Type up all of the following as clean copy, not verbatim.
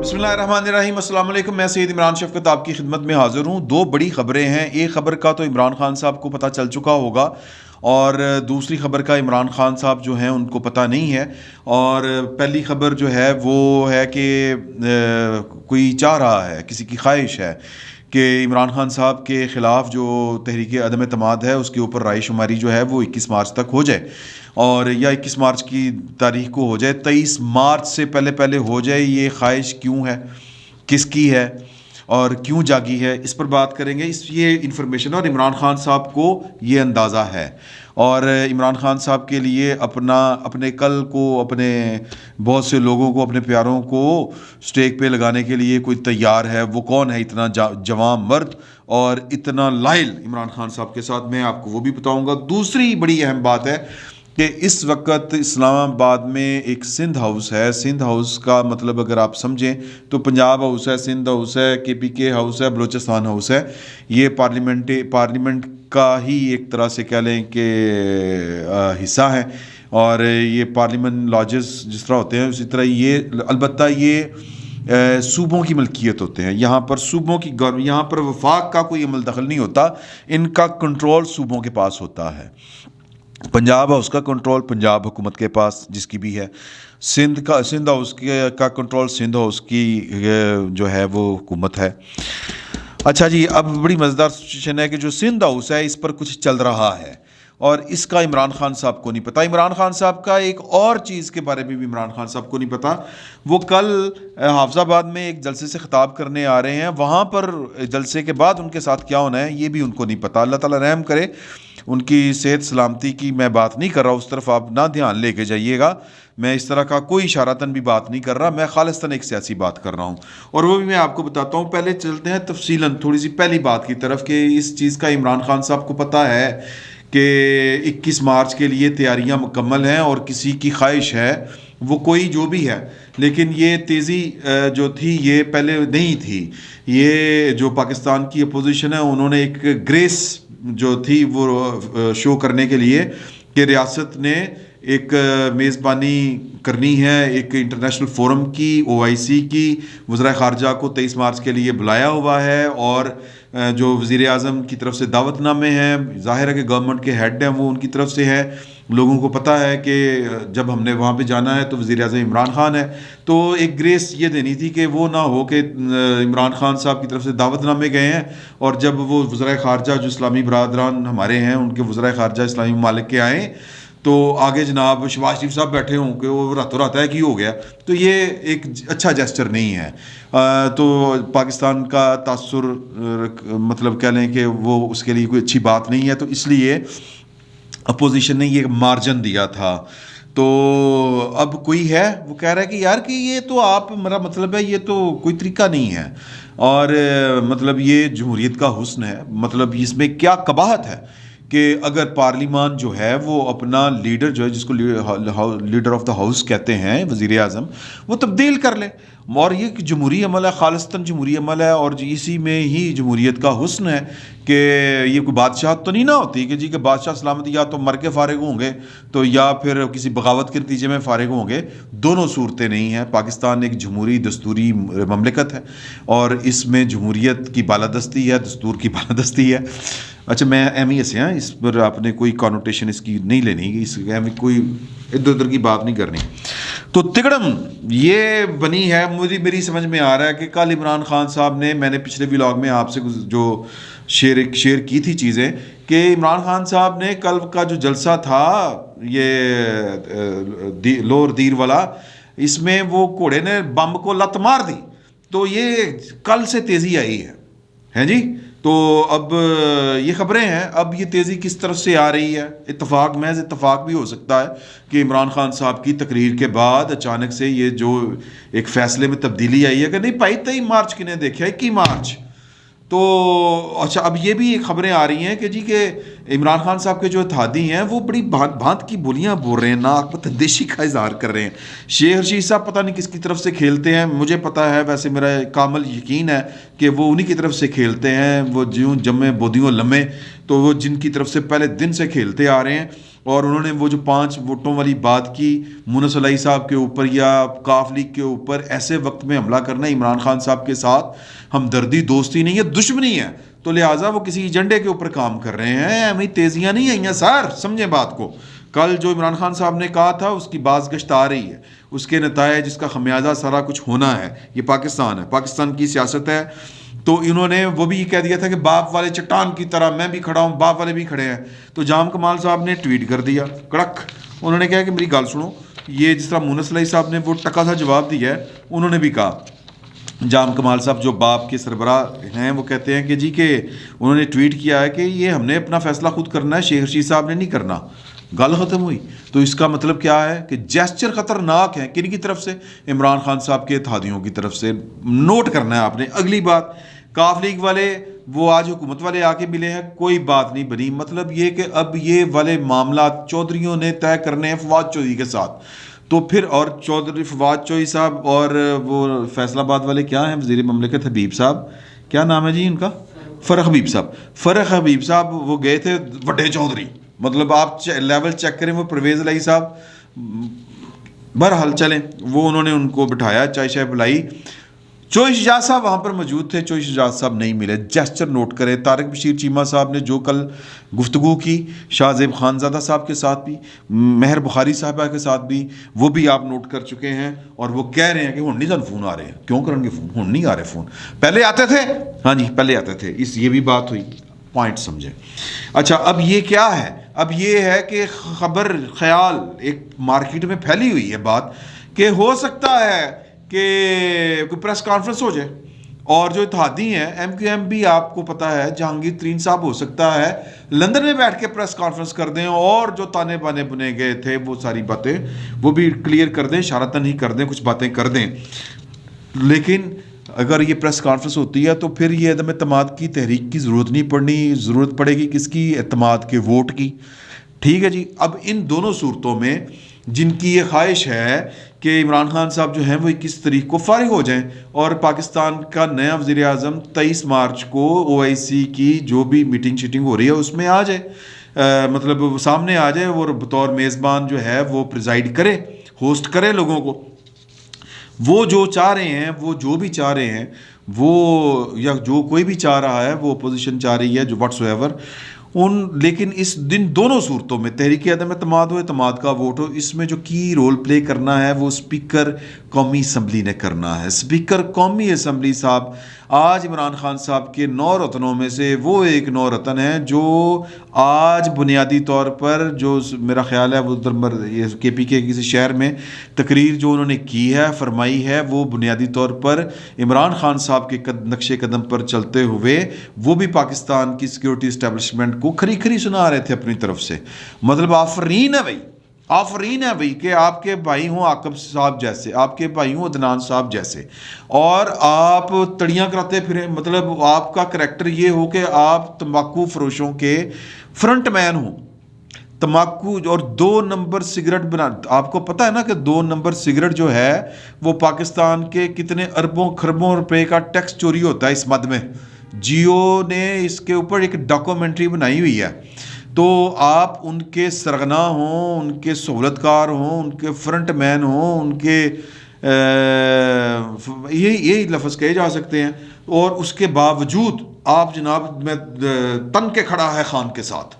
بسم اللہ الرحمن الرحیم، السلام علیکم۔ میں سید عمران شفقت آپ کی خدمت میں حاضر ہوں۔ دو بڑی خبریں ہیں۔ ایک خبر کا تو عمران خان صاحب کو پتہ چل چکا ہوگا، اور دوسری خبر کا عمران خان صاحب جو ہیں ان کو پتہ نہیں ہے۔ اور پہلی خبر جو ہے وہ ہے کہ کوئی چاہ رہا ہے، کسی کی خواہش ہے کہ عمران خان صاحب کے خلاف جو تحریک عدم اعتماد ہے اس کے اوپر رائے شماری جو ہے وہ 21 مارچ تک ہو جائے، اور یا 21 مارچ کی تاریخ کو ہو جائے، 23 مارچ سے پہلے ہو جائے۔ یہ خواہش کیوں ہے، کس کی ہے اور کیوں جاگی ہے، اس پر بات کریں گے۔ یہ انفارمیشن اور عمران خان صاحب کو یہ اندازہ ہے، اور عمران خان صاحب کے لیے اپنے کل کو، اپنے بہت سے لوگوں کو، اپنے پیاروں کو سٹیک پہ لگانے کے لیے کوئی تیار ہے۔ وہ کون ہے اتنا جوان مرد اور اتنا لائل عمران خان صاحب کے ساتھ، میں آپ کو وہ بھی بتاؤں گا۔ دوسری بڑی اہم بات ہے کہ اس وقت اسلام آباد میں ایک سندھ ہاؤس ہے۔ سندھ ہاؤس کا مطلب اگر آپ سمجھیں تو پنجاب ہاؤس ہے، سندھ ہاؤس ہے، KPK ہاؤس ہے، بلوچستان ہاؤس ہے۔ یہ پارلیمنٹ کا ہی ایک طرح سے کہہ لیں کہ حصہ ہے، اور یہ پارلیمنٹ لاجز جس طرح ہوتے ہیں اسی طرح یہ، البتہ یہ صوبوں کی ملکیت ہوتے ہیں۔ یہاں پر صوبوں کی یہاں پر وفاق کا کوئی عمل دخل نہیں ہوتا، ان کا کنٹرول صوبوں کے پاس ہوتا ہے۔ پنجاب ہاؤس کا کنٹرول پنجاب حکومت کے پاس جس کی بھی ہے، سندھ ہاؤس کا کنٹرول سندھ ہاؤس کی جو ہے وہ حکومت ہے۔ اچھا جی، اب بڑی مزیدار سچویشن ہے کہ جو سندھ ہاؤس ہے اس پر کچھ چل رہا ہے، اور اس کا عمران خان صاحب کو نہیں پتہ۔ عمران خان صاحب کا ایک اور چیز کے بارے میں بھی عمران خان صاحب کو نہیں پتہ۔ وہ کل حافظ آباد میں ایک جلسے سے خطاب کرنے آ رہے ہیں، وہاں پر جلسے کے بعد ان کے ساتھ کیا ہونا ہے یہ بھی ان کو نہیں پتہ۔ اللہ تعالیٰ رحم کرے، ان کی صحت سلامتی کی میں بات نہیں کر رہا، اس طرف آپ نہ دھیان لے کے جائیے گا۔ میں اس طرح کا کوئی اشارتاً بھی بات نہیں کر رہا، میں خالصتاً ایک سیاسی بات کر رہا ہوں، اور وہ بھی میں آپ کو بتاتا ہوں۔ پہلے چلتے ہیں تفصیلاً تھوڑی سی پہلی بات کی طرف، کہ اس چیز کا عمران خان صاحب کو پتہ ہے کہ 21 مارچ کے لیے تیاریاں مکمل ہیں، اور کسی کی خواہش ہے، وہ کوئی جو بھی ہے، لیکن یہ تیزی جو تھی یہ پہلے نہیں تھی۔ یہ جو پاکستان کی اپوزیشن ہے انہوں نے ایک گریس جو تھی وہ شو کرنے کے لیے کہ ریاست نے ایک میزبانی کرنی ہے ایک انٹرنیشنل فورم کی، OIC کی، وزرائے خارجہ کو 23 مارچ کے لیے بلایا ہوا ہے، اور جو وزیر اعظم کی طرف سے دعوت نامے ہیں، ظاہر ہے کہ گورنمنٹ کے ہیڈ ہیں وہ ان کی طرف سے ہے۔ لوگوں کو پتہ ہے کہ جب ہم نے وہاں پہ جانا ہے تو وزیر اعظم عمران خان ہے، تو ایک گریس یہ دینی تھی کہ وہ نہ ہو کہ عمران خان صاحب کی طرف سے دعوت نامے گئے ہیں، اور جب وہ وزرائے خارجہ جو اسلامی برادران ہمارے ہیں ان کے وزرائے خارجہ اسلامی ممالک کے آئیں تو آگے جناب شہباز شریف صاحب بیٹھے ہوں کہ وہ راتوں رات ہے کہ ہو گیا، تو یہ ایک اچھا جیسچر نہیں ہے۔ تو پاکستان کا تاثر مطلب کہہ لیں کہ وہ اس کے لیے کوئی اچھی بات نہیں ہے، تو اس لیے اپوزیشن نے یہ مارجن دیا تھا۔ تو اب کوئی ہے وہ کہہ رہا ہے کہ یار کہ یہ تو آپ، میرا مطلب ہے یہ تو کوئی طریقہ نہیں ہے، اور مطلب یہ جمہوریت کا حسن ہے۔ مطلب اس میں کیا قباحت ہے کہ اگر پارلیمان جو ہے وہ اپنا لیڈر جو ہے، جس کو لیڈر آف دا ہاؤس کہتے ہیں، وزیر اعظم، وہ تبدیل کر لے، اور یہ جمہوری عمل ہے، خالصتاً جمہوری عمل ہے، اور اسی میں ہی جمہوریت کا حسن ہے کہ یہ کوئی بادشاہت تو نہیں نہ ہوتی کہ جی کہ بادشاہ سلامت یا تو مر کے فارغ ہوں گے تو یا پھر کسی بغاوت کے نتیجے میں فارغ ہوں گے۔ دونوں صورتیں نہیں ہیں۔ پاکستان ایک جمہوری دستوری مملکت ہے، اور اس میں جمہوریت کی بالادستی ہے، دستور کی بالادستی ہے۔ اچھا، میں ایس ہیں، اس پر آپ نے کوئی کانوٹیشن اس کی نہیں لینی، اس کوئی ادھر ادھر کی بات نہیں کرنی۔ تو تگڑم یہ بنی ہے، میری سمجھ میں آ رہا ہے کہ کل عمران خان صاحب نے، میں نے پچھلے ولاگ میں آپ سے جو شیئر کی تھی چیزیں، کہ عمران خان صاحب نے کل کا جو جلسہ تھا یہ لور دیر والا، اس میں وہ گھوڑے نے بم کو لت مار دی، تو یہ کل سے تیزی آئی ہے جی۔ تو اب یہ خبریں ہیں، اب یہ تیزی کس طرف سے آ رہی ہے؟ اتفاق، محض اتفاق بھی ہو سکتا ہے کہ عمران خان صاحب کی تقریر کے بعد اچانک سے یہ جو ایک فیصلے میں تبدیلی آئی ہے کہ نہیں بھائی 23 مارچ کی نے دیکھا 21 مارچ۔ تو اچھا، اب یہ بھی خبریں آ رہی ہیں کہ جی کہ عمران خان صاحب کے جو اتحادی ہیں وہ بڑی بھانت کی بولیاں بول رہے ہیں، ناک تندیشی کا اظہار کر رہے ہیں۔ شیخ رشید صاحب پتہ نہیں کس کی طرف سے کھیلتے ہیں، مجھے پتہ ہے، ویسے میرا کامل یقین ہے کہ وہ انہی کی طرف سے کھیلتے ہیں، وہ جیوں جمے بودیوں لمے، تو وہ جن کی طرف سے پہلے دن سے کھیلتے آ رہے ہیں۔ اور انہوں نے وہ جو 5 ووٹوں والی بات کی مونس علیہ صاحب کے اوپر یا کاف لیگ کے اوپر، ایسے وقت میں حملہ کرنا عمران خان صاحب کے ساتھ ہمدردی دوستی نہیں ہے، دشمنی ہے، تو لہٰذا وہ کسی ایجنڈے کے اوپر کام کر رہے ہیں، ہمیں تیزیاں نہیں آئیں سر، سمجھیں بات کو۔ کل جو عمران خان صاحب نے کہا تھا اس کی باز گشت آ رہی ہے، اس کے نتائج، اس کا خمیازہ سارا کچھ ہونا ہے۔ یہ پاکستان ہے، پاکستان کی سیاست ہے، تو انہوں نے وہ بھی یہ کہہ دیا تھا کہ باپ والے چٹان کی طرح میں بھی کھڑا ہوں، باپ والے بھی کھڑے ہیں۔ تو جام کمال صاحب نے ٹویٹ کر دیا کڑک، انہوں نے کہا کہ میری گال سنو، یہ جس طرح مونس علیہ صاحب نے وہ ٹکا سا جواب دیا ہے، انہوں نے بھی کہا، جام کمال صاحب جو باپ کے سربراہ ہیں وہ کہتے ہیں کہ جی کہ انہوں نے ٹویٹ کیا ہے کہ یہ ہم نے اپنا فیصلہ خود کرنا ہے، شیخ رشید صاحب نے نہیں کرنا۔ گل ختم ہوئی۔ تو اس کا مطلب کیا ہے کہ جیسچر خطرناک ہیں، کن کی طرف سے؟ عمران خان صاحب کے اتحادیوں کی طرف سے۔ نوٹ کرنا ہے آپ نے۔ اگلی بات، کاف لیگ والے وہ آج حکومت والے آ کے ملے ہیں، کوئی بات نہیں بنی۔ مطلب یہ کہ اب یہ والے معاملات چودھریوں نے طے کرنے ہیں فواد چودھری کے ساتھ، تو پھر اور چودھری فواد چودھری صاحب اور وہ فیصل آباد والے کیا ہیں، وزیر مملکت حبیب صاحب، کیا نام ہے جی ان کا، فرق حبیب صاحب۔ فرق حبیب صاحب وہ گئے تھے وڈے چودھری، مطلب آپ لیول چیک کریں، وہ پرویز علیہ صاحب، بہرحال چلیں، وہ انہوں نے ان کو بٹھایا، چائے شائے بلائی۔ چوئی شجاعت صاحب وہاں پر موجود تھے، چوئی شجاعت صاحب نہیں ملے۔ جیسچر نوٹ کریں، طارق بشیر چیمہ صاحب نے جو کل گفتگو کی شاہ زیب خانزادہ صاحب کے ساتھ بھی، مہر بخاری صاحبہ کے ساتھ بھی، وہ بھی آپ نوٹ کر چکے ہیں، اور وہ کہہ رہے ہیں کہ ہن نہیں سن فون آ رہے ہیں۔ کیوں کریں گے فون؟ ہن نہیں آ رہے فون، پہلے آتے تھے، ہاں جی پہلے آتے تھے۔ یہ بھی بات ہوئی، پوائنٹ سمجھیں۔ اچھا، اب یہ کیا ہے؟ اب یہ ہے کہ خبر خیال ایک مارکیٹ میں پھیلی ہوئی ہے بات کہ ہو سکتا ہے کہ کوئی پریس کانفرنس ہو جائے، اور جو اتحادی ہیں ایم کیو ایم بھی، آپ کو پتہ ہے جہانگیر ترین صاحب ہو سکتا ہے لندن میں بیٹھ کے پریس کانفرنس کر دیں، اور جو تانے بانے بنے گئے تھے وہ ساری باتیں وہ بھی کلیئر کر دیں، اشارتاً ہی کر دیں، کچھ باتیں کر دیں۔ لیکن اگر یہ پریس کانفرنس ہوتی ہے تو پھر یہ عدم اعتماد کی تحریک کی ضرورت نہیں پڑنی، ضرورت پڑے گی کس کی؟ اعتماد کے ووٹ کی۔ ٹھیک ہے جی۔ اب ان دونوں صورتوں میں جن کی یہ خواہش ہے کہ عمران خان صاحب جو ہیں وہ 21 تاریخ کو فارغ ہو جائیں، اور پاکستان کا نیا وزیر اعظم 23 مارچ کو OIC کی جو بھی میٹنگ شیٹنگ ہو رہی ہے اس میں آ جائے، مطلب سامنے آ جائے، اور بطور میزبان جو ہے وہ پریزائڈ کرے، ہوسٹ کرے لوگوں کو۔ وہ جو چاہ رہے ہیں، وہ جو بھی چاہ رہے ہیں، وہ یا جو کوئی بھی چاہ رہا ہے، وہ اپوزیشن چاہ رہی ہے، جو واٹس ایور لیکن اس دن دونوں صورتوں میں تحریک عدم اعتماد ہو، اعتماد کا ووٹ ہو، اس میں جو کی رول پلے کرنا ہے وہ اسپیکر قومی اسمبلی نے کرنا ہے۔ اسپیکر قومی اسمبلی صاحب آج عمران خان صاحب کے 9 رتنوں میں سے وہ ایک 9 رتن ہیں جو آج بنیادی طور پر، جو میرا خیال ہے وہ KP کے کسی شہر میں تقریر جو انہوں نے کی ہے، فرمائی ہے، وہ بنیادی طور پر عمران خان صاحب کے نقش قدم پر چلتے ہوئے وہ بھی پاکستان کی سیکیورٹی اسٹیبلشمنٹ کو کھری کھری سنا رہے تھے اپنی طرف سے۔ مطلب آفرین ہے بھائی، آفرین ہے بھائی کہ آپ کے بھائی ہوں عاقب صاحب جیسے، آپ کے بھائی ہوں عدنان صاحب جیسے، اور آپ تڑیاں کراتے پھریں۔ مطلب آپ کا کریکٹر یہ ہو کہ آپ تمباکو فروشوں کے فرنٹ مین ہوں، تمباکو اور 2 نمبر سگریٹ بنا۔ آپ کو پتہ ہے نا کہ 2 نمبر سگریٹ جو ہے وہ پاکستان کے کتنے اربوں خربوں روپے کا ٹیکس چوری ہوتا ہے اس مد میں۔ جیو نے اس کے اوپر ایک ڈاکومنٹری بنائی ہوئی ہے۔ تو آپ ان کے سرغنا ہوں، ان کے سہولت کار ہوں، ان کے فرنٹ مین ہوں، ان کے یہی لفظ کہے جا سکتے ہیں، اور اس کے باوجود آپ جناب میں تن کے کھڑا ہے خان کے ساتھ۔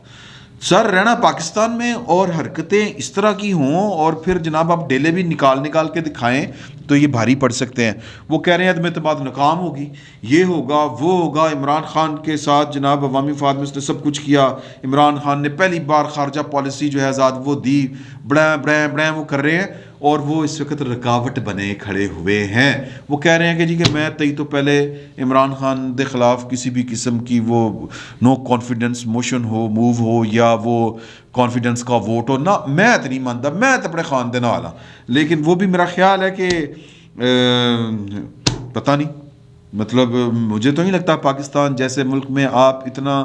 سر رہنا پاکستان میں اور حرکتیں اس طرح کی ہوں، اور پھر جناب آپ ڈیلے بھی نکال کے دکھائیں تو یہ بھاری پڑ سکتے ہیں۔ وہ کہہ رہے ہیں عدم اعتماد ناکام ہوگی، یہ ہوگا وہ ہوگا۔ عمران خان کے ساتھ جناب عوامی مفاد میں اس نے سب کچھ کیا۔ عمران خان نے پہلی بار خارجہ پالیسی جو ہے آزاد وہ دی، بڑے وہ کر رہے ہیں، اور وہ اس وقت رکاوٹ بنے کھڑے ہوئے ہیں۔ وہ کہہ رہے ہیں کہ جی کہ میں تو پہلے عمران خان دے خلاف کسی بھی قسم کی وہ نو کانفیڈنس موشن ہو، موو ہو، یا وہ کانفیڈنس کا ووٹ ہو، نہ میں تو نہیں مانتا، میں تو اپنے خان دے نال ہاں۔ لیکن وہ بھی میرا خیال ہے کہ پتہ نہیں، مطلب مجھے تو نہیں لگتا پاکستان جیسے ملک میں آپ اتنا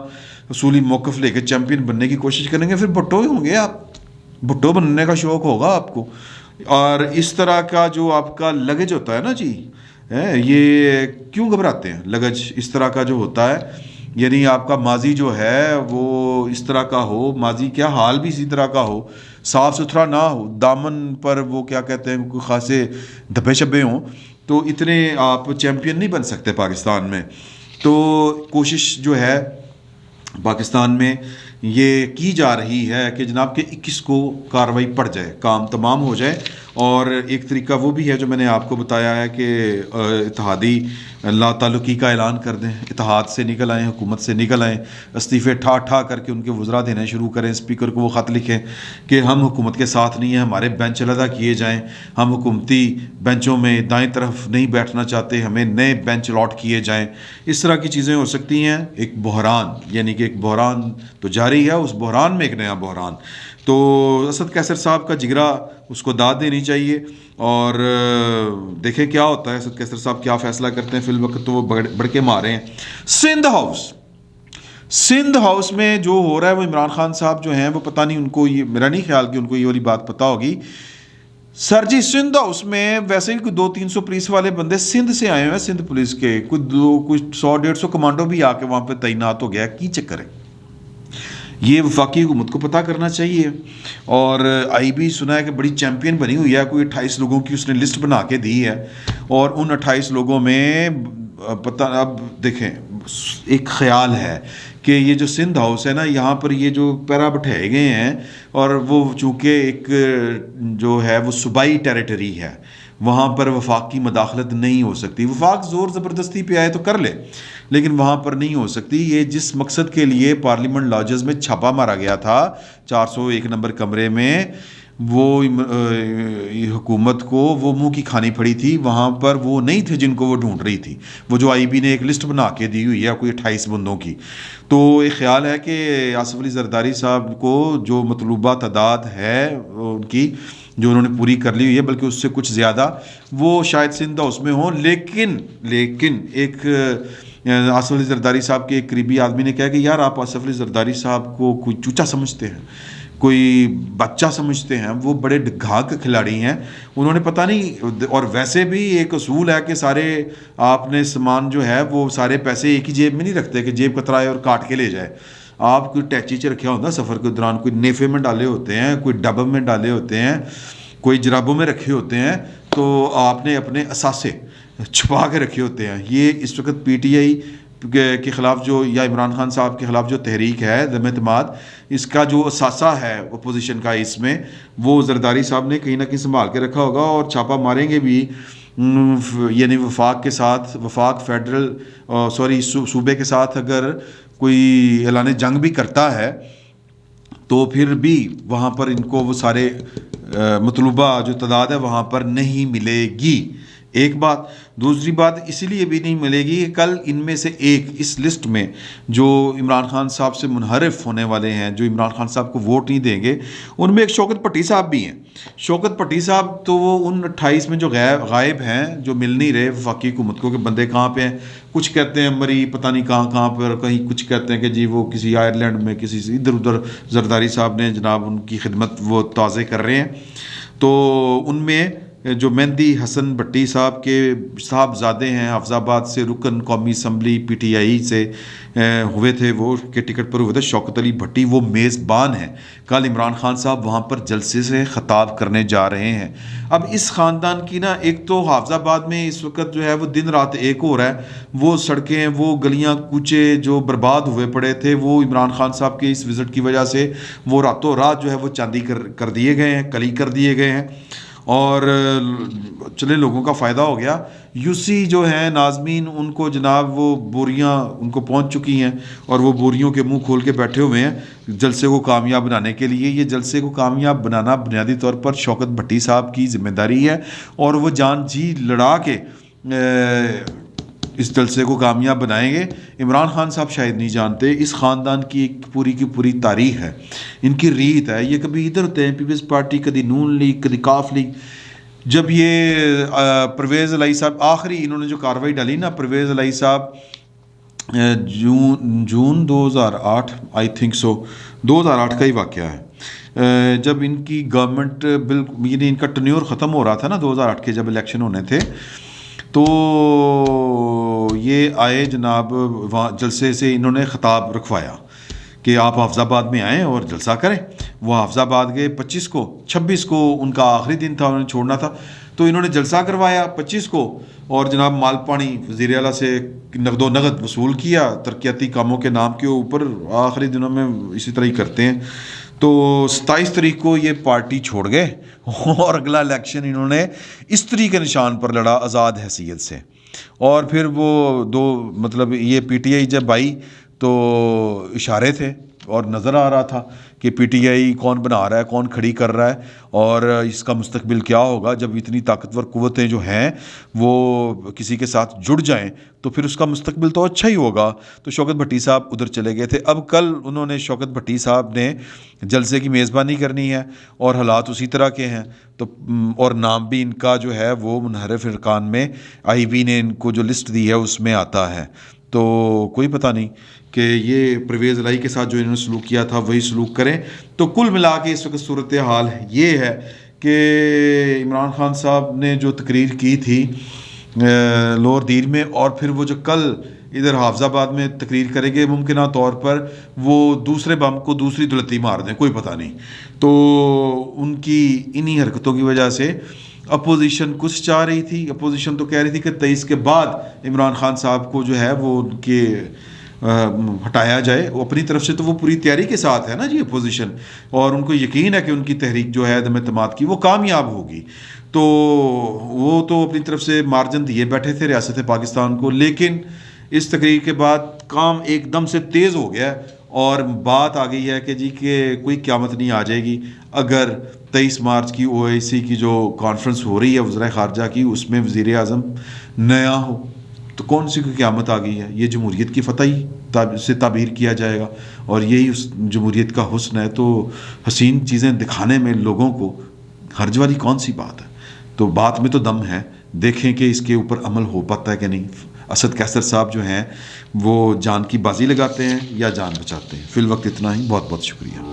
اصولی موقف لے کے چیمپئن بننے کی کوشش کریں گے، پھر بھٹو ہی ہوں گے آپ، بھٹو بننے کا شوق ہوگا آپ کو۔ اور اس طرح کا جو آپ کا لگج ہوتا ہے نا جی، یہ کیوں گھبراتے ہیں؟ لگج اس طرح کا جو ہوتا ہے یعنی آپ کا ماضی جو ہے وہ اس طرح کا ہو، ماضی کیا حال بھی اسی طرح کا ہو، صاف ستھرا نہ ہو، دامن پر وہ کیا کہتے ہیں کوئی خاصے دھبے شبے ہوں، تو اتنے آپ چیمپئن نہیں بن سکتے پاکستان میں. تو کوشش جو ہے پاکستان میں یہ کی جا رہی ہے کہ جناب کہ 21 کو کارروائی پڑ جائے، کام تمام ہو جائے. اور ایک طریقہ وہ بھی ہے جو میں نے آپ کو بتایا ہے کہ اتحادی لا تعلقی کا اعلان کر دیں، اتحاد سے نکل آئیں، حکومت سے نکل آئیں، استعفے ٹھا ٹھا کر کے ان کے وزراء دینے شروع کریں، اسپیکر کو وہ خط لکھیں کہ ہم حکومت کے ساتھ نہیں ہیں، ہمارے بینچ علیحدہ کیے جائیں، ہم حکومتی بینچوں میں دائیں طرف نہیں بیٹھنا چاہتے، ہمیں نئے بینچ الاٹ کیے جائیں. اس طرح کی چیزیں ہو سکتی ہیں. ایک بحران، یعنی کہ ایک بحران تو جاری ہے، اس بحران میں ایک نیا بحران. تو اسد کیسر صاحب کا جگرا اس کو داد دینی چاہیے، اور دیکھیں کیا ہوتا ہے، اسد کیسر صاحب کیا فیصلہ کرتے ہیں. فی الوقت تو وہ بڑھ کے مارے ہیں. سندھ ہاؤس میں جو ہو رہا ہے وہ عمران خان صاحب جو ہیں وہ پتہ نہیں، ان کو یہ میرا نہیں خیال کہ ان کو یہ والی بات پتہ ہوگی. سر جی سندھ ہاؤس میں ویسے ہی کوئی 200-300 پولیس والے بندے سندھ سے آئے ہوئے ہیں، سندھ پولیس کے کوئی 100-150 کمانڈو بھی آ کے وہاں پہ تعینات ہو گیا ہے. کی چکر ہے یہ؟ وفاقی حکومت کو پتہ کرنا چاہیے. اور آئی بی سنا ہے کہ بڑی چیمپئن بنی ہوئی ہے، کوئی 28 لوگوں کی اس نے لسٹ بنا کے دی ہے، اور ان 28 لوگوں میں پتہ، اب دیکھیں ایک خیال ہے کہ یہ جو سندھ ہاؤس ہے نا، یہاں پر یہ جو پیرا بٹھائے گئے ہیں، اور وہ چونکہ ایک جو ہے وہ صوبائی ٹیریٹری ہے، وہاں پر وفاق کی مداخلت نہیں ہو سکتی. وفاق زور زبردستی پہ آئے تو کر لے، لیکن وہاں پر نہیں ہو سکتی. یہ جس مقصد کے لیے پارلیمنٹ لاجز میں چھاپا مارا گیا تھا 401 نمبر کمرے میں، وہ حکومت کو وہ منہ کی کھانی پڑی تھی. وہاں پر وہ نہیں تھے جن کو وہ ڈھونڈ رہی تھی. وہ جو آئی بی نے ایک لسٹ بنا کے دی ہوئی ہے کوئی 28 بندوں کی. تو ایک خیال ہے کہ آصف علی زرداری صاحب کو جو مطلوبہ تعداد ہے ان کی جو انہوں نے پوری کر لی ہوئی ہے، بلکہ اس سے کچھ زیادہ، وہ شاید سندھ ہاؤس میں ہوں. لیکن ایک آصف علی زرداری صاحب کے ایک قریبی آدمی نے کہا کہ یار آپ آصف علی زرداری صاحب کو کوئی چوچا سمجھتے ہیں، کوئی بچہ سمجھتے ہیں، وہ بڑے گھاگ کھلاڑی ہیں، انہوں نے پتہ نہیں. اور ویسے بھی ایک اصول ہے کہ سارے آپ نے سامان جو ہے وہ سارے پیسے ایک ہی جیب میں نہیں رکھتے کہ جیب کترائے اور کاٹ کے لے جائے. آپ کوئی ٹیچی چ رکھا ہوتا ہے سفر کے دوران، کوئی نیفے میں ڈالے ہوتے ہیں، کوئی ڈبم میں ڈالے ہوتے ہیں، کوئی جرابوں میں رکھے ہوتے ہیں، تو آپ نے اپنے اثاثے چھپا کے رکھے ہوتے ہیں. یہ اس وقت پی ٹی آئی کے خلاف جو، یا عمران خان صاحب کے خلاف جو تحریک ہے ضم اعتماد، اس کا جو اثاثہ ہے اپوزیشن کا، اس میں وہ زرداری صاحب نے کہیں نہ کہیں سنبھال کے رکھا ہوگا. اور چھاپا ماریں گے بھی، یعنی وفاق کے ساتھ، وفاق فیڈرل صوبے کے ساتھ اگر کوئی اعلان جنگ بھی کرتا ہے تو پھر بھی وہاں پر ان کو وہ سارے مطلوبہ جو تعداد ہے وہاں پر نہیں ملے گی. ایک بات. دوسری بات اسی لیے بھی نہیں ملے گی کہ کل ان میں سے ایک اس لسٹ میں جو عمران خان صاحب سے منحرف ہونے والے ہیں، جو عمران خان صاحب کو ووٹ نہیں دیں گے، ان میں ایک شوکت پٹی صاحب بھی ہیں. شوکت پٹی صاحب تو وہ ان 28 میں جو غائب ہیں، جو مل نہیں رہے وفاقی حکومت کو، کہ بندے کہاں پہ ہیں. کچھ کہتے ہیں مری پتہ نہیں کہاں پر، کہیں کچھ کہتے ہیں کہ جی وہ کسی آئرلینڈ میں، کسی سے ادھر ادھر زرداری صاحب نے جناب ان کی خدمت وہ تازہ کر رہے ہیں. تو ان میں جو مہندی حسن بھٹی صاحب کے صاحبزادے ہیں، حفظ آباد سے رکن قومی اسمبلی پی ٹی آئی سے ہوئے تھے، وہ کے ٹکٹ پر ہوئے تھے، شوکت علی بھٹی وہ میزبان ہیں. کل عمران خان صاحب وہاں پر جلسے سے خطاب کرنے جا رہے ہیں. اب اس خاندان کی نا، ایک تو حافظ آباد میں اس وقت جو ہے وہ دن رات ایک ہو رہا ہے، وہ سڑکیں، وہ گلیاں کوچے جو برباد ہوئے پڑے تھے، وہ عمران خان صاحب کے اس وزٹ کی وجہ سے وہ راتوں رات جو ہے وہ چاندی کر دیے گئے ہیں، کلی کر دیے گئے ہیں، اور چلے لوگوں کا فائدہ ہو گیا. یو سی جو ہیں ناظمین، ان کو جناب وہ بوریاں ان کو پہنچ چکی ہیں، اور وہ بوریوں کے منہ کھول کے بیٹھے ہوئے ہیں جلسے کو کامیاب بنانے کے لیے. یہ جلسے کو کامیاب بنانا بنیادی طور پر شوکت بھٹی صاحب کی ذمہ داری ہے، اور وہ جان جی لڑا کے اس جلسے کو کامیاب بنائیں گے. عمران خان صاحب شاید نہیں جانتے اس خاندان کی ایک پوری کی پوری تاریخ ہے، ان کی ریت ہے. یہ کبھی ادھر ہوتے ہیں پیپلز پارٹی، کبھی نون لیگ، کبھی کاف لیگ. جب یہ پرویز الہی صاحب آخری انہوں نے جو کارروائی ڈالی نا، پرویز الہی صاحب جون 2008 آئی تھنک سو 2008 کا ہی واقعہ ہے، جب ان کی گورنمنٹ یعنی ان کا ٹنیور ختم ہو رہا تھا نا 2008 کے جب الیکشن ہونے تھے، تو یہ آئے جناب وہاں جلسے سے انہوں نے خطاب رکھوایا کہ آپ حافظ آباد میں آئیں اور جلسہ کریں. وہ حافظ آباد گئے 25 کو، 26 کو ان کا آخری دن تھا، انہوں نے چھوڑنا تھا، تو انہوں نے جلسہ کروایا 25 کو، اور جناب مال پانی وزیر اعلیٰ سے نقد و نقد وصول کیا ترقیاتی کاموں کے نام کے اوپر. آخری دنوں میں اسی طرح ہی کرتے ہیں. تو 27 تاریخ کو یہ پارٹی چھوڑ گئے اور اگلا الیکشن انہوں نے استری کے نشان پر لڑا آزاد حیثیت سے. اور پھر وہ مطلب یہ پی ٹی آئی جب آئی تو اشارے تھے اور نظر آ رہا تھا کہ پی ٹی آئی کون بنا رہا ہے، کون کھڑی کر رہا ہے، اور اس کا مستقبل کیا ہوگا. جب اتنی طاقتور قوتیں جو ہیں وہ کسی کے ساتھ جڑ جائیں تو پھر اس کا مستقبل تو اچھا ہی ہوگا. تو شوکت بھٹی صاحب ادھر چلے گئے تھے. اب کل انہوں نے شوکت بھٹی صاحب نے جلسے کی میزبانی کرنی ہے اور حالات اسی طرح کے ہیں، تو اور نام بھی ان کا جو ہے وہ منحرف ارکان میں آئی بی نے ان کو جو لسٹ دی ہے اس میں آتا ہے. تو کوئی پتہ نہیں کہ یہ پرویز الہی کے ساتھ جو انہوں نے سلوک کیا تھا وہی سلوک کریں. تو کل ملا کے اس وقت صورتحال یہ ہے کہ عمران خان صاحب نے جو تقریر کی تھی لور دیر میں، اور پھر وہ جو کل ادھر حافظ آباد میں تقریر کریں گے، ممکنہ طور پر وہ دوسرے بم کو دوسری دلتی مار دیں، کوئی پتہ نہیں. تو ان کی انہی حرکتوں کی وجہ سے اپوزیشن کچھ چاہ رہی تھی. اپوزیشن تو کہہ رہی تھی کہ 23 کے بعد عمران خان صاحب کو جو ہے وہ ان کے ہٹایا جائے. وہ اپنی طرف سے تو وہ پوری تیاری کے ساتھ ہے نا جی اپوزیشن، اور ان کو یقین ہے کہ ان کی تحریک جو ہے عدم اعتماد کی وہ کامیاب ہوگی. تو وہ تو اپنی طرف سے مارجن دیے بیٹھے تھے ریاست پاکستان کو، لیکن اس تقریر کے بعد کام ایک دم سے تیز ہو گیا اور بات آ گئی ہے کہ جی کہ کوئی قیامت نہیں آ جائے گی اگر 23 مارچ کی او آئی سی کی جو کانفرنس ہو رہی ہے وزرائے خارجہ کی، اس میں وزیر اعظم نیا ہو تو کون سی کوئی قیامت آ گئی ہے. یہ جمہوریت کی فتح ہی سے تعبیر کیا جائے گا، اور یہی اس جمہوریت کا حسن ہے. تو حسین چیزیں دکھانے میں لوگوں کو حرج والی کون سی بات ہے. تو بات میں تو دم ہے، دیکھیں کہ اس کے اوپر عمل ہو پاتا ہے کہ نہیں. اسد کیسر صاحب جو ہیں وہ جان کی بازی لگاتے ہیں یا جان بچاتے ہیں. فی الوقت اتنا ہی. بہت بہت شکریہ.